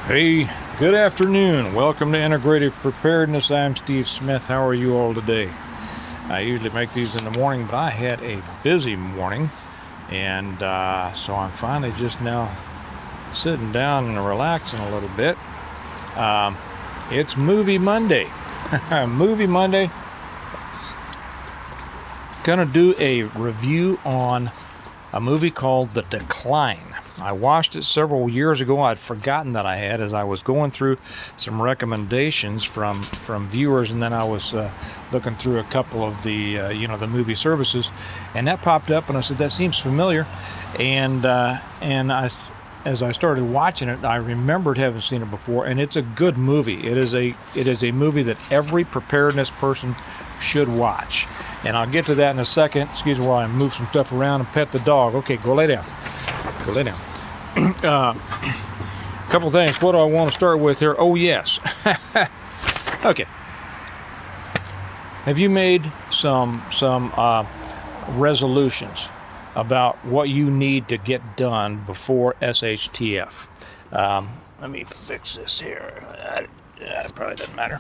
Hey, good afternoon. Welcome to Integrative Preparedness. I'm Steve Smith. How are you all today? I usually make these in the morning, but I had a busy morning, and so I'm finally just now sitting down and relaxing a little bit. It's Movie Monday. Movie Monday. Gonna do a review on a movie called The Decline. I watched it several years ago. I'd forgotten that I had, as I was going through some recommendations from viewers, and then I was looking through a couple of the the movie services, and that popped up, and I said that seems familiar, and as I started watching it, I remembered having seen it before, and it's a good movie. It is a movie that every preparedness person should watch, and I'll get to that in a second. Excuse me while I move some stuff around and pet the dog. Okay, go lay down. Go lay down. Couple things. What do I want to start with here? Oh, yes. Okay. Have you made some resolutions about what you need to get done before SHTF? Let me fix this here. It probably doesn't matter.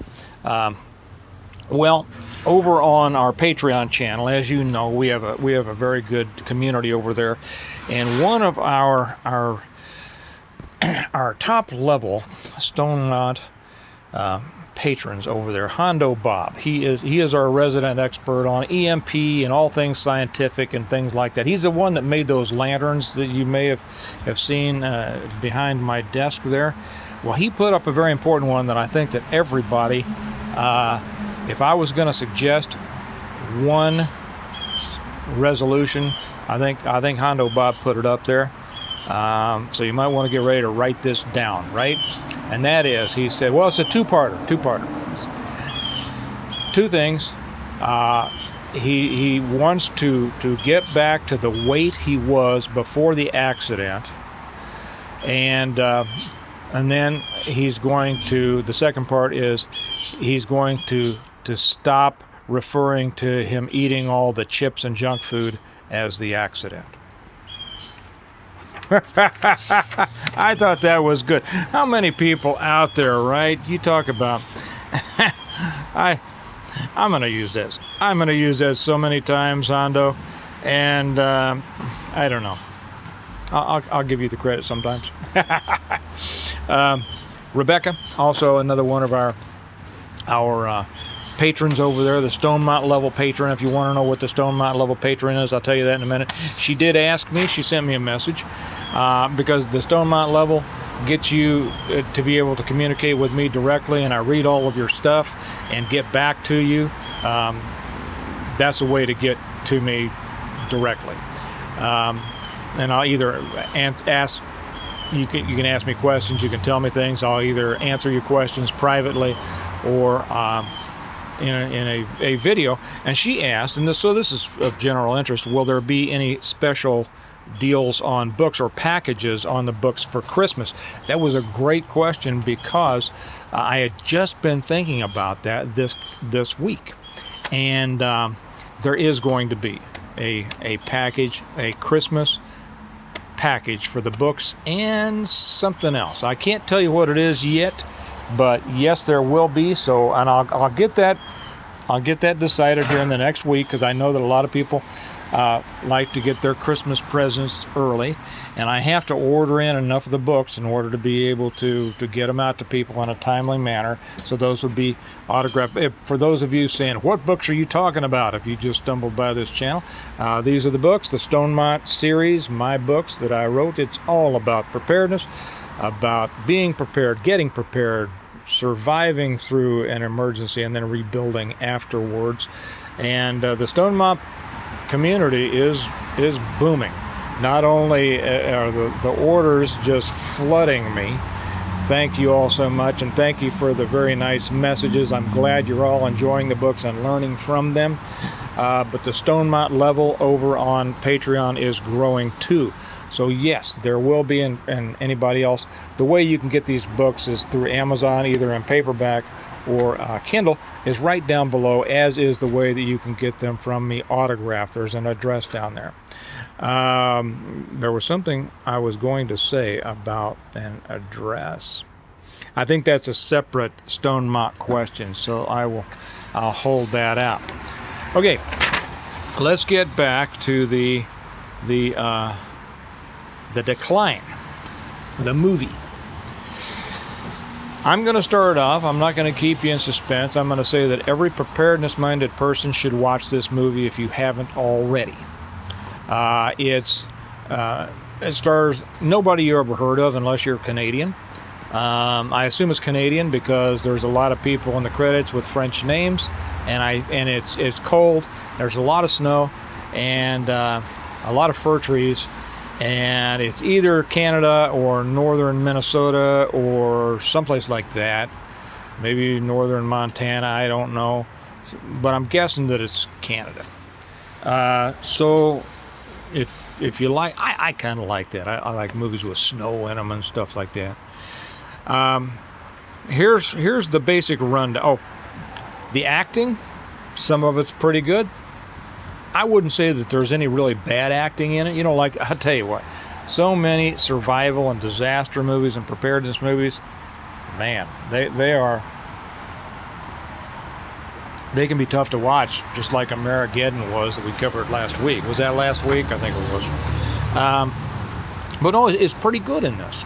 Well, over on our Patreon channel, as you know, we have a very good community over there, and one of our top level Stonemont patrons over there, Hondo Bob. He is our resident expert on EMP and all things scientific and things like that. He's the one that made those lanterns that you may have seen behind my desk there. Well, he put up a very important one that I think that everybody. If I was going to suggest one resolution, I think Hondo Bob put it up there. So you might want to get ready to write this down, right? And that is, he said, well, it's a two-parter. Two things. He wants to get back to the weight he was before the accident, and then he's going to. The second part is he's going to stop referring to him eating all the chips and junk food as the accident. I thought that was good. How many people out there, right? You talk about I'm going to use this. I'm going to use that so many times, Hondo, and I don't know. I'll give you the credit sometimes. Rebecca, also another one of our patrons over there, the Stonemont level patron. If you want to know what the Stonemont level patron is, I'll tell you that in a minute. She did ask me, she sent me a message, because the Stonemont level gets you to be able to communicate with me directly, and I read all of your stuff and get back to you. That's a way to get to me directly. And I'll either ask, you can ask me questions, you can tell me things. I'll either answer your questions privately or in a video. And she asked, and this is of general interest, will there be any special deals on books or packages on the books for Christmas? That was a great question, because I had just been thinking about that this week, and there is going to be a package, a Christmas package for the books and something else. I can't tell you what it is yet, but yes, there will be. So, and I'll get that decided here in the next week, because I know that a lot of people like to get their Christmas presents early, and I have to order in enough of the books in order to be able to get them out to people in a timely manner. So those would be autographed. For those of you saying, what books are you talking about, if you just stumbled by this channel, these are the books, the Stonemont series, my books that I wrote. It's all about preparedness, about being prepared, getting prepared, surviving through an emergency, and then rebuilding afterwards. And the Stonemont community is booming. Not only are the orders just flooding me, thank you all so much, and thank you for the very nice messages. I'm glad you're all enjoying the books and learning from them. But the Stonemont level over on Patreon is growing too. So yes, there will be, and anybody else, the way you can get these books is through Amazon, either in paperback or Kindle, is right down below, as is the way that you can get them from me autographed. There's an address down there. There was something I was going to say about an address. I think that's a separate stone mock question, so I'll hold that out. Okay, let's get back to the decline, the movie. I'm going to start off. I'm not going to keep you in suspense. I'm going to say that every preparedness-minded person should watch this movie if you haven't already. It stars nobody you ever heard of unless you're Canadian. I assume it's Canadian because there's a lot of people in the credits with French names, and it's cold. There's a lot of snow and a lot of fir trees. And it's either Canada or northern Minnesota or someplace like that. Maybe northern Montana, I don't know. But I'm guessing that it's Canada. So if you like, I kind of like that. I like movies with snow in them and stuff like that. Here's the basic rundown. Oh, the acting, some of it's pretty good. I wouldn't say that there's any really bad acting in it. You know, like, I'll tell you what, so many survival and disaster movies and preparedness movies, man, they can be tough to watch, just like Amerigeddon was that we covered last week. Was that last week? I think it was. But no, it's pretty good in this.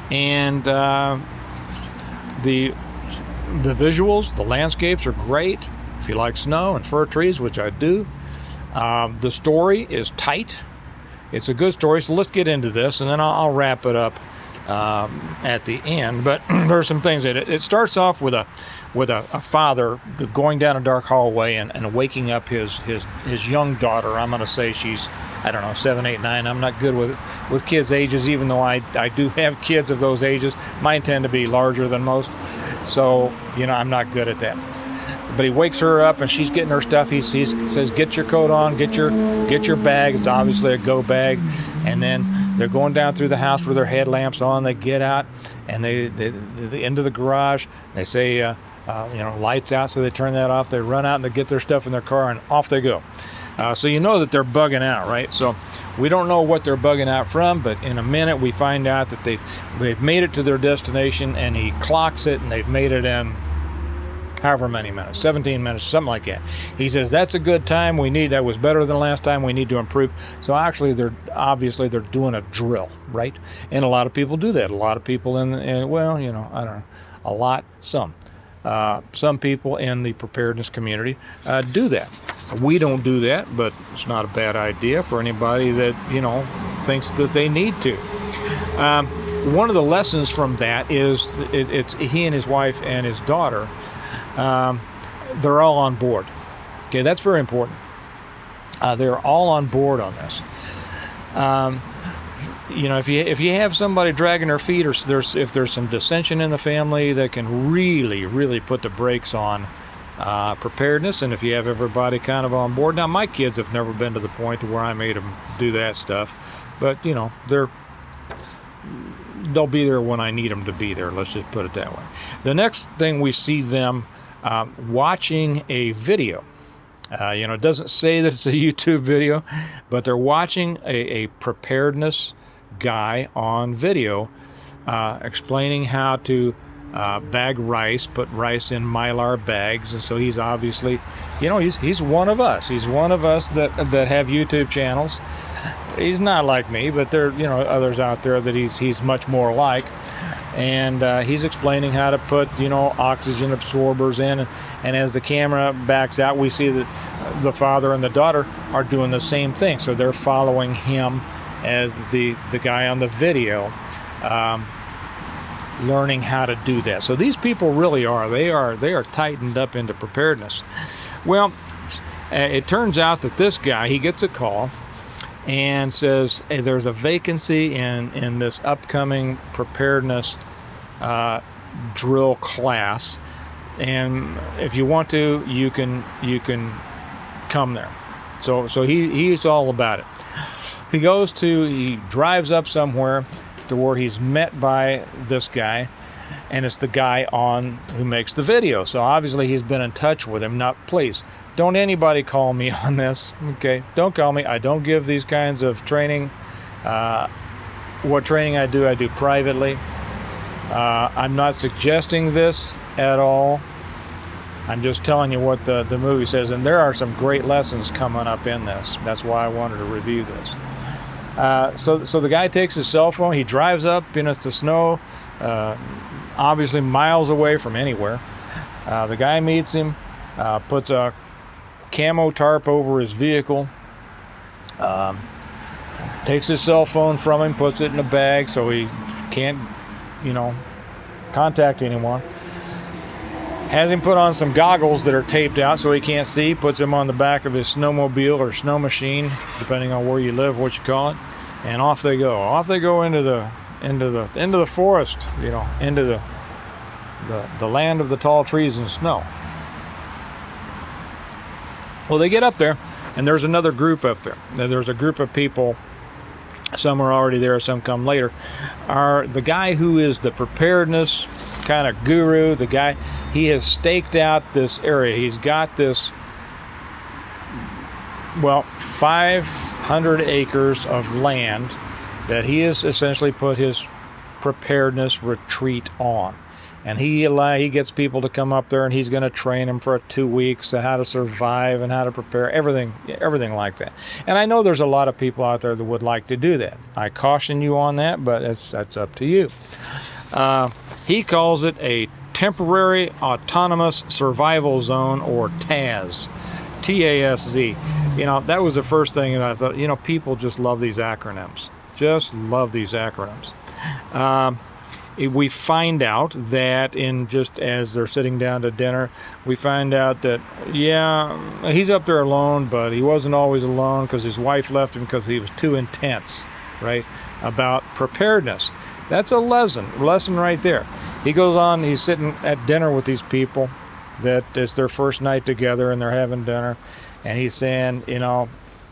And the visuals, the landscapes are great. If you like snow and fir trees, which I do. The story is tight. It's a good story, so let's get into this, and then I'll wrap it up at the end. But there's some things that it starts off with a father going down a dark hallway and waking up his young daughter. I'm going to say she's, I don't know, 7, 8, 9. I'm not good with kids' ages, even though I do have kids of those ages. Mine tend to be larger than most, so I'm not good at that. But he wakes her up and she's getting her stuff. He says, "Get your coat on, get your bag." It's obviously a go bag. And then they're going down through the house with their headlamps on. They get out and they into the garage. They say, lights out, so they turn that off. They run out and they get their stuff in their car and off they go. So you know that they're bugging out, right? So we don't know what they're bugging out from, but in a minute we find out that they've made it to their destination, and he clocks it, and they've made it in however many minutes, 17 minutes, something like that. He says, "That's a good time. That was better than last time. We need to improve." So actually, they're doing a drill, right? And a lot of people do that. A lot of people I don't know, some people in the preparedness community do that. We don't do that, but it's not a bad idea for anybody that, thinks that they need to. One of the lessons from that is it's he and his wife and his daughter. They're all on board. Okay, that's very important. They're all on board on this. If you have somebody dragging their feet, or if there's some dissension in the family, that can really, really put the brakes on preparedness. And if you have everybody kind of on board, now my kids have never been to the point to where I made them do that stuff, but they'll be there when I need them to be there. Let's just put it that way. The next thing we see them watching a video. It doesn't say that it's a YouTube video, but they're watching a preparedness guy on video explaining how to bag rice, put rice in Mylar bags. And so he's obviously, he's one of us. He's one of us that have YouTube channels. He's not like me, but there are others out there that he's much more like. And he's explaining how to put oxygen absorbers in, and as the camera backs out, we see that the father and the daughter are doing the same thing. So they're following him as the guy on the video, learning how to do that. So these people really are tightened up into preparedness. Well, it turns out that this guy, he gets a call and says, "Hey, there's a vacancy in this upcoming preparedness drill class, and if you want to, you can come there." So he's all about it. He drives up somewhere to where he's met by this guy, and it's the guy who makes the video. So obviously he's been in touch with him. Now, please, don't anybody call me on this, okay? Don't call me. I don't give these kinds of training. What training I do privately. I'm not suggesting this at all. I'm just telling you what the movie says, and there are some great lessons coming up in this. That's why I wanted to review this. So the guy takes his cell phone. He drives up into the snow, obviously miles away from anywhere. The guy meets him, puts a camo tarp over his vehicle, takes his cell phone from him, puts it in a bag so he can't, contact anyone. Has him put on some goggles that are taped out so he can't see, puts him on the back of his snowmobile or snow machine, depending on where you live, what you call it, and off they go. Off they go into the forest, into the land of the tall trees and snow. Well, they get up there, and there's another group up there. There's a group of people. Some are already there, some come later. The guy who is the preparedness kind of guru, the guy, he has staked out this area. He's got this, 500 acres of land that he has essentially put his preparedness retreat on. And he gets people to come up there, and he's going to train them for 2 weeks on how to survive and how to prepare, everything like that. And I know there's a lot of people out there that would like to do that. I caution you on that, but that's up to you. He calls it a Temporary Autonomous Survival Zone, or TASZ. TASZ. That was the first thing that I thought, people just love these acronyms. Just love these acronyms. We find out that just as they're sitting down to dinner, we find out that, he's up there alone, but he wasn't always alone because his wife left him because he was too intense, right, about preparedness. That's a lesson right there. He goes on, he's sitting at dinner with these people that it's their first night together and they're having dinner, and he's saying,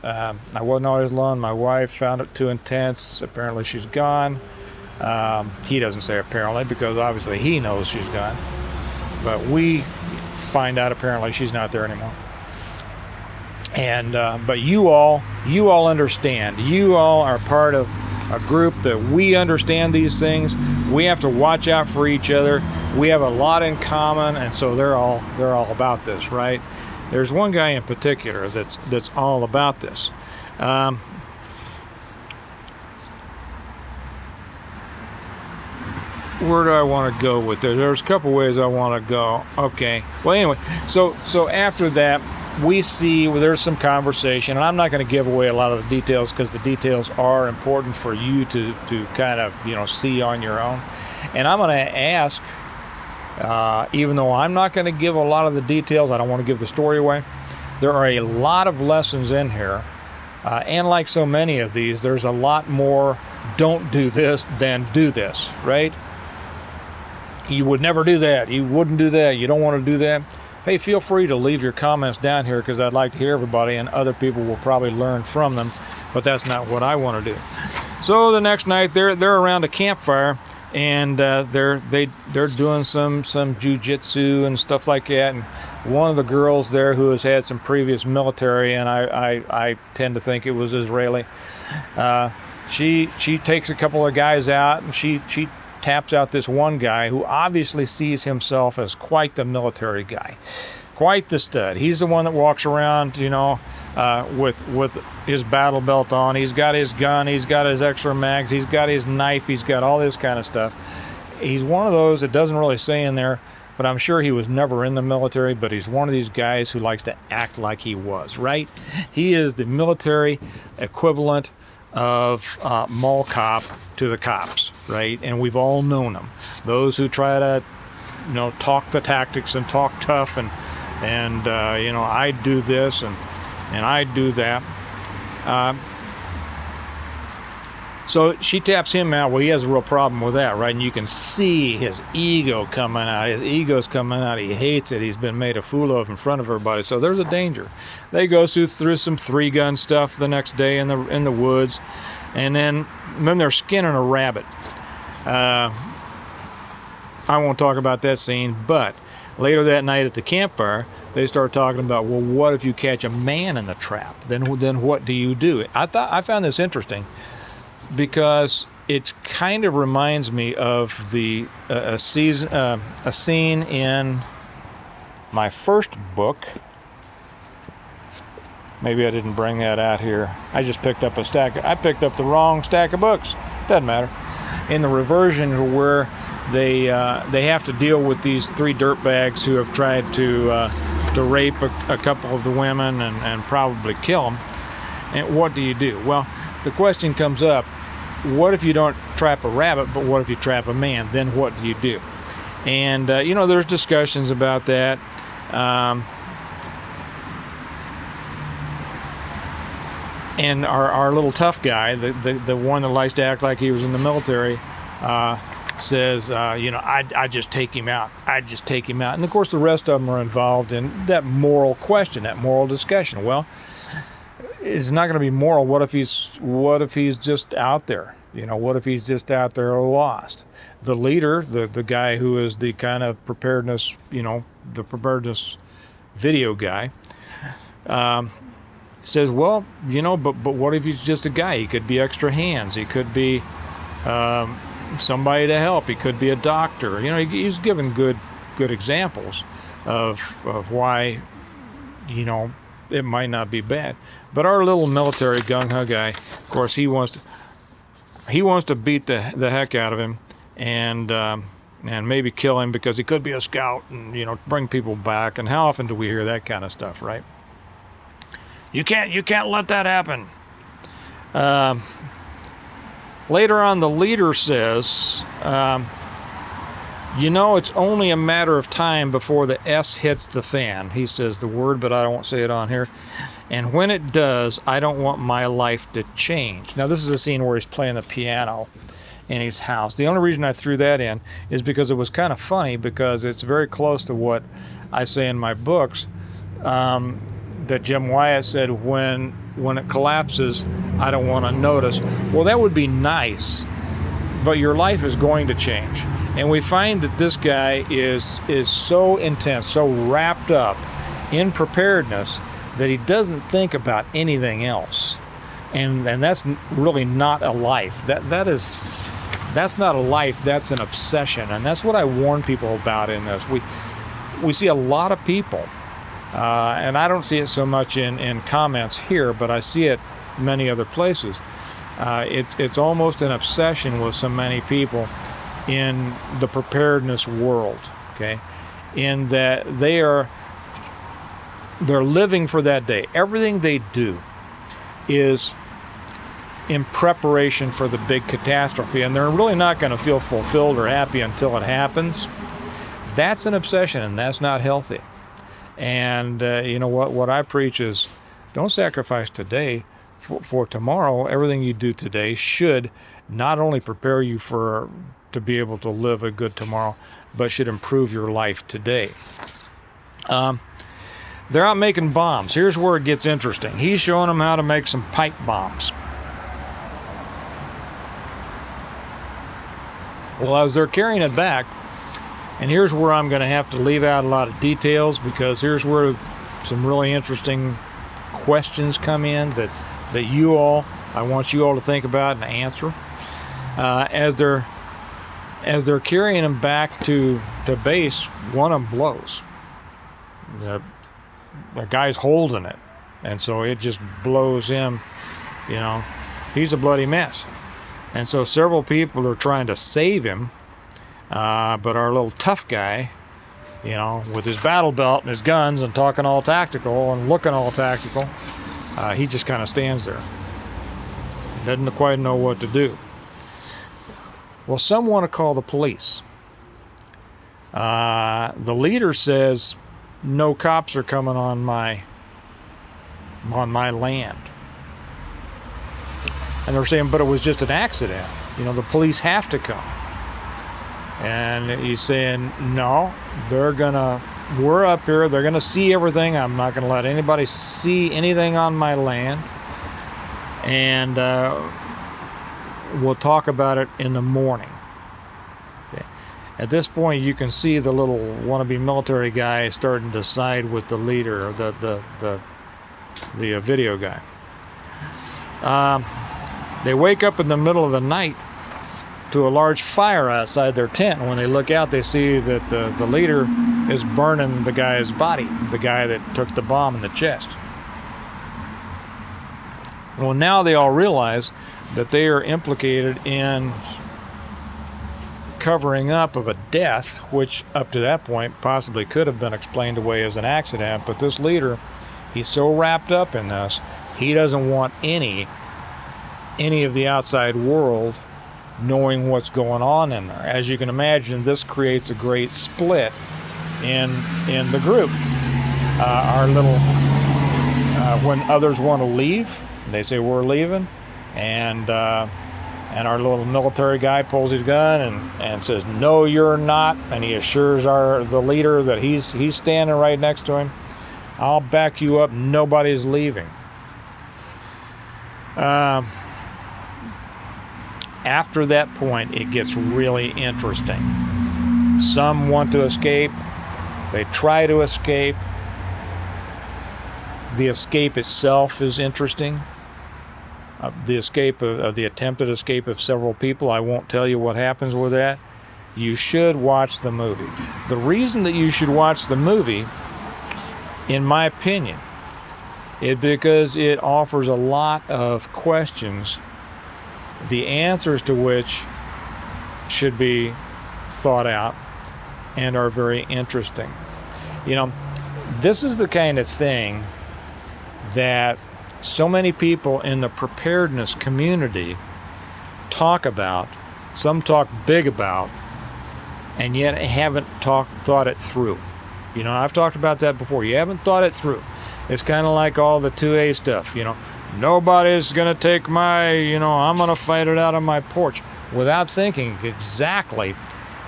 I wasn't always alone. My wife found it too intense. Apparently she's gone. He doesn't say apparently because obviously he knows she's gone, but we find out apparently she's not there anymore. And but you all understand. You all are part of a group that we understand these things. We have to watch out for each other. We have a lot in common, and so they're all about this, right? There's one guy in particular that's all about this. Where do I want to go with this? There's a couple ways I want to go. Okay. Well, anyway, so after that, we see there's some conversation, and I'm not going to give away a lot of the details because the details are important for you to kind of see on your own. And I'm going to ask, even though I'm not going to give a lot of the details, I don't want to give the story away. There are a lot of lessons in here, and like so many of these, there's a lot more don't do this than do this, right? You would never do that. You wouldn't do that. You don't want to do that. Hey, feel free to leave your comments down here because I'd like to hear everybody, and other people will probably learn from them, but that's not what I want to do. So the next night they're around a campfire, and they're doing some jujitsu and stuff like that. And one of the girls there who has had some previous military, and I tend to think it was Israeli, she takes a couple of guys out, and she taps out this one guy who obviously sees himself as quite the military guy, quite the stud. He's the one that walks around, with his battle belt on. He's got his gun, he's got his extra mags, he's got his knife, he's got all this kind of stuff. He's one of those that doesn't really say in there, but I'm sure he was never in the military, but he's one of these guys who likes to act like he was, right? He is the military equivalent of mall cop to the cops, right? And we've all known them. Those who try to, talk the tactics and talk tough and I do this and I do that. So she taps him out. Well, he has a real problem with that, right? And you can see his ego coming out. His ego's coming out. He hates it. He's been made a fool of in front of everybody. So there's a danger. They go through some 3-gun stuff the next day in the woods, and then they're skinning a rabbit. I won't talk about that scene, but later that night at the campfire, they start talking about, well, what if you catch a man in the trap? Then what do you do? I found this interesting because it kind of reminds me of a scene in my first book. Maybe I didn't bring that out here. I just picked up I picked up the wrong stack of books. Doesn't matter. In the reversion, where they have to deal with these 3 dirtbags who have tried to rape a couple of the women and probably kill them. And what do you do? Well, the question comes up, what if you don't trap a rabbit, but what if you trap a man? Then what do you do? And, there's discussions about that. And our little tough guy, the one that likes to act like he was in the military, says, I just take him out. I just take him out. And of course, the rest of them are involved in that moral question, that moral discussion. Well, it's not going to be moral. What if he's just out there? What if he's just out there lost? The leader, the guy who is the kind of preparedness, the preparedness video guy, says, well, but what if he's just a guy? He could be extra hands. He could be somebody to help. He could be a doctor. He's given good examples of why, it might not be bad. But our little military gung-ho guy, of course, he wants to beat the heck out of him and maybe kill him because he could be a scout and bring people back. And how often do we hear that kind of stuff, right? You can't let that happen. Later on, the leader says, it's only a matter of time before the S hits the fan. He says the word, but I won't say it on here. And when it does, I don't want my life to change. Now, this is a scene where he's playing the piano in his house. The only reason I threw that in is because it was kind of funny, because it's very close to what I say in my books. That Jim Wyatt said, when it collapses, I don't want to notice. Well, that would be nice, but your life is going to change. And we find that this guy is so intense, so wrapped up in preparedness that he doesn't think about anything else. And that's really not a life. That's not a life, that's an obsession. And that's what I warn people about in this. We see a lot of people, and I don't see it so much in comments here, but I see it many other places. It's almost an obsession with so many people in the preparedness world, okay? In that they're living for that day. Everything they do is in preparation for the big catastrophe, and they're really not going to feel fulfilled or happy until it happens. That's an obsession, and that's not healthy. And what I preach is, don't sacrifice today for tomorrow. Everything you do today should not only prepare you to be able to live a good tomorrow, but should improve your life today. They're out making bombs. Here's where it gets interesting. He's showing them how to make some pipe bombs. Well, as they're carrying it back, and here's where I'm going to have to leave out a lot of details, because here's where some really interesting questions come in that I want you all to think about and answer. As they're carrying them back to base, one of them blows. The guy's holding it, and so it just blows him. He's a bloody mess. And so several people are trying to save him, but our little tough guy, with his battle belt and his guns and talking all tactical and looking all tactical, he just kind of stands there. Doesn't quite know what to do. Well, some want to call the police. The leader says, no cops are coming on my land. And they're saying, but it was just an accident. The police have to come. And he's saying, no, we're up here, they're gonna see everything. I'm not gonna let anybody see anything on my land. And we'll talk about it in the morning. Okay. At this point, you can see the little wannabe military guy starting to side with the leader, the video guy. They wake up in the middle of the night to a large fire outside their tent. And when they look out, they see that the leader is burning the guy's body, the guy that took the bomb in the chest. Well, now they all realize that they are implicated in covering up of a death, which up to that point possibly could have been explained away as an accident. But this leader, he's so wrapped up in this, he doesn't want any of the outside world knowing what's going on in there. As you can imagine, this creates a great split in the group. When others want to leave, they say we're leaving, and our little military guy pulls his gun and says, "No, you're not," and he assures the leader that he's standing right next to him. "I'll back you up. Nobody's leaving." After that point, it gets really interesting. Some want to escape. They try to escape. The escape itself is interesting. The escape of the attempted escape of several people. I won't tell you what happens with that. You should watch the movie. The reason that you should watch the movie, in my opinion, is because it offers a lot of questions, the answers to which should be thought out and are very interesting. You know, this is the kind of thing that so many people in the preparedness community talk about, some talk big about, and yet haven't thought it through. You know, I've talked about that before. You haven't thought it through. It's kind of like all the 2A stuff, you know. Nobody's going to take I'm going to fight it out on my porch, without thinking exactly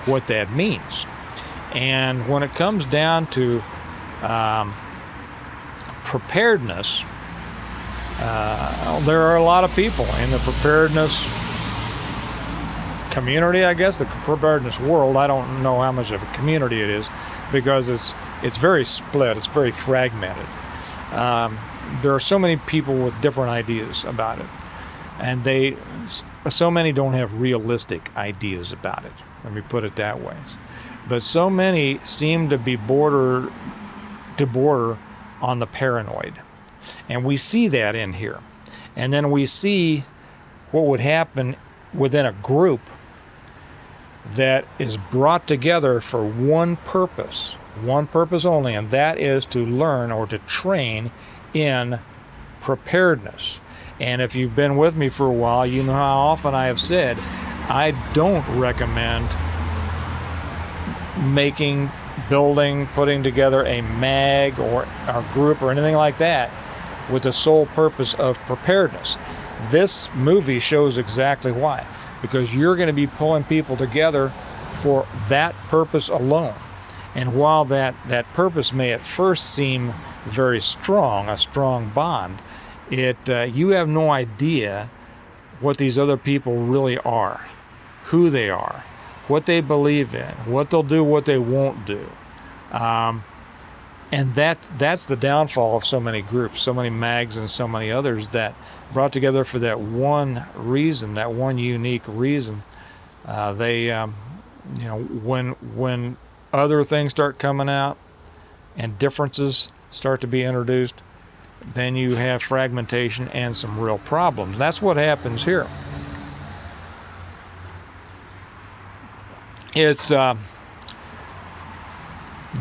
what that means. And when it comes down to preparedness, there are a lot of people in the preparedness community, I guess, the preparedness world. I don't know how much of a community it is, because it's very split, it's very fragmented. There are so many people with different ideas about it, and so many don't have realistic ideas about it. Let me put it that way. But so many seem to be border on the paranoid. And we see that in here. And then we see what would happen within a group that is brought together for one purpose only, and that is to learn or to train in preparedness. And if you've been with me for a while, you know how often I have said I don't recommend putting together a mag or a group or anything like that with the sole purpose of preparedness. This movie shows exactly why. Because you're going to be pulling people together for that purpose alone. And while that purpose may at first seem very strong, a strong bond, you have no idea what these other people really are, who they are, what they believe in, what they'll do, what they won't do. And that's the downfall of so many groups, so many mags and so many others that brought together for that one reason, that one unique reason. When other things start coming out and differences start to be introduced, then you have fragmentation and some real problems. That's what happens here. It's the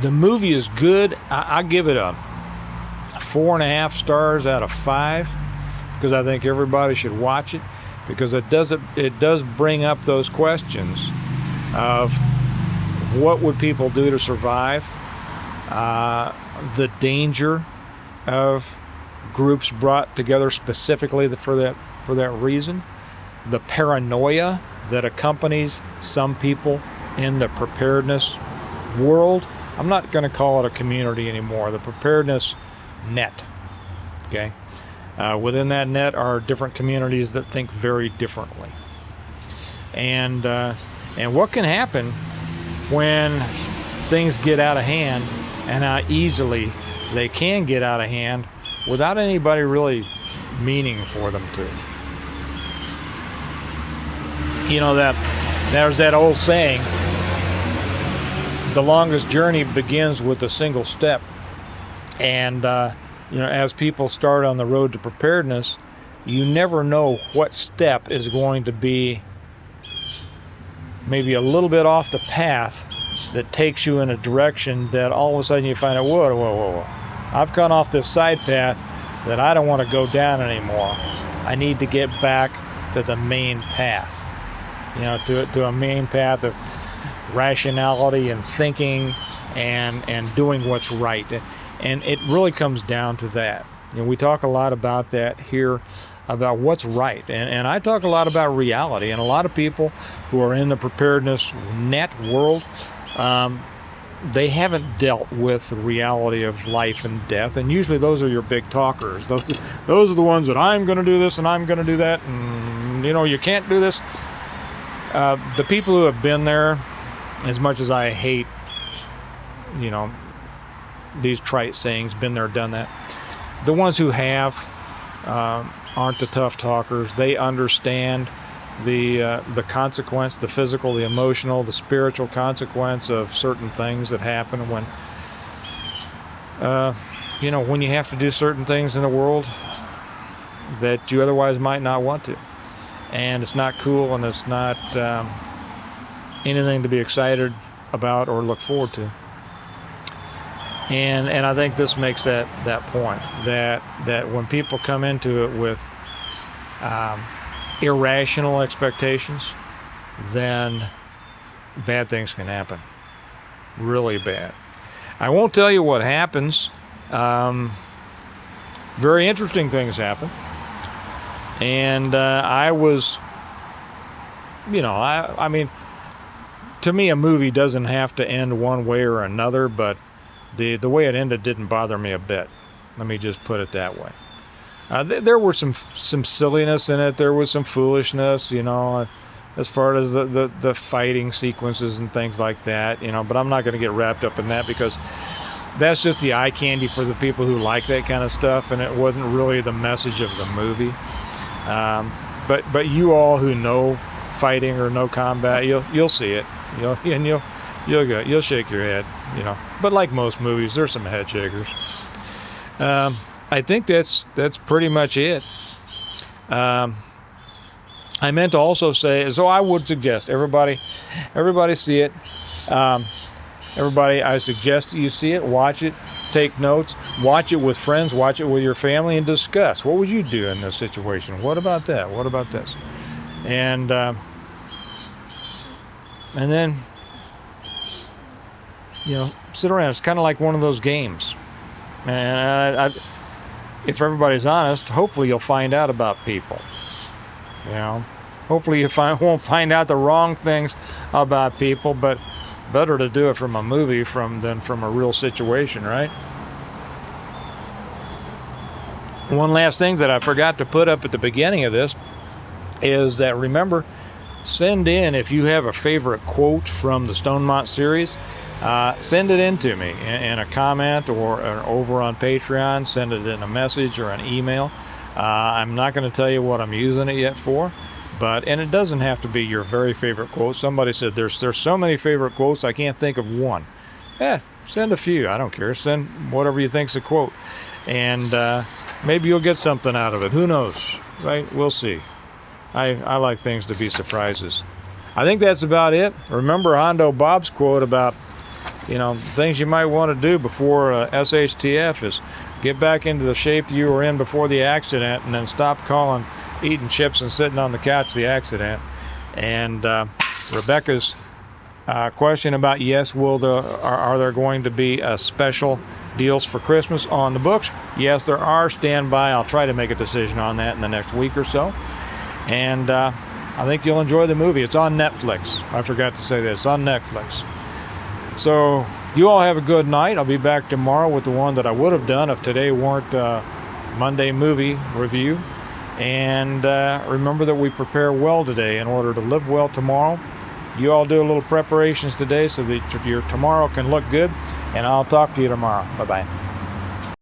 movie is good. I give it a 4.5 stars out of 5, because I think everybody should watch it, because it does bring up those questions of what would people do to survive, the danger of groups brought together specifically for that reason, the paranoia that accompanies some people in the preparedness world. I'm not going to call it a community anymore. The preparedness net. Okay, within that net are different communities that think very differently. And what can happen when things get out of hand, and how easily they can get out of hand without anybody really meaning for them to. You know, that There's that old saying, the longest journey begins with a single step. And, as people start on the road to preparedness, you never know what step is going to be maybe a little bit off the path that takes you in a direction that all of a sudden you find out, whoa. I've gone off this side path that I don't want to go down anymore. I need to get back to the main path, to a main path of rationality and thinking and doing what's right. And it really comes down to that. We talk a lot about that here, about what's right. And I talk a lot about reality. And a lot of people who are in the preparedness net world, they haven't dealt with the reality of life and death. And usually those are your big talkers. Those are the ones that I'm going to do this and I'm going to do that. And, you can't do this. The people who have been there, as much as I hate, these trite sayings, been there, done that, the ones who have aren't the tough talkers. They understand the consequence, the physical, the emotional, the spiritual consequence of certain things that happen when when you have to do certain things in the world that you otherwise might not want to. And it's not cool, and it's not anything to be excited about or look forward to. And I think this makes that point, that when people come into it with irrational expectations, then bad things can happen, really bad. I won't tell you what happens. Very interesting things happen. And I was, I mean, to me, a movie doesn't have to end one way or another, but the way it ended didn't bother me a bit. Let me just put it that way. There were some silliness in it. There was some foolishness, as far as the fighting sequences and things like that, but I'm not going to get wrapped up in that because that's just the eye candy for the people who like that kind of stuff, and it wasn't really the message of the movie. But you all who know fighting or know combat, you'll see it, you'll shake your head, But like most movies, there's some head shakers. I think that's pretty much it. I meant to also say, so I would suggest everybody see it. Everybody, I suggest that you see it, watch it, take notes, watch it with friends, watch it with your family, and discuss. What would you do in this situation? What about that? What about this? And then, sit around. It's kind of like one of those games. And if everybody's honest, hopefully you'll find out about people. Hopefully you won't find out the wrong things about people, but better to do it from a movie than from a real situation, right? One last thing that I forgot to put up at the beginning of this is that, remember, send in, if you have a favorite quote from the Stonemont series, send it in to me in a comment or over on Patreon. Send it in a message or an email. I'm not going to tell you what I'm using it yet for, and it doesn't have to be your very favorite quote. Somebody said there's so many favorite quotes I can't think of one. Send a few. I don't care. Send whatever you think's a quote, and maybe you'll get something out of it. Who knows, right? We'll see. I like things to be surprises. I think that's about it. Remember Hondo Bob's quote about things you might want to do before SHTF is get back into the shape you were in before the accident, and then stop calling eating chips and sitting on the couch the accident. And Rebecca's question about, yes, are there going to be special deals for Christmas on the books? Yes, there are. Stand by. I'll try to make a decision on that in the next week or so. And I think you'll enjoy the movie. It's on Netflix. I forgot to say that. It's on Netflix. So you all have a good night. I'll be back tomorrow with the one that I would have done if today weren't Monday movie review. And remember that we prepare well today in order to live well tomorrow. You all do a little preparations today so that your tomorrow can look good. And I'll talk to you tomorrow. Bye-bye.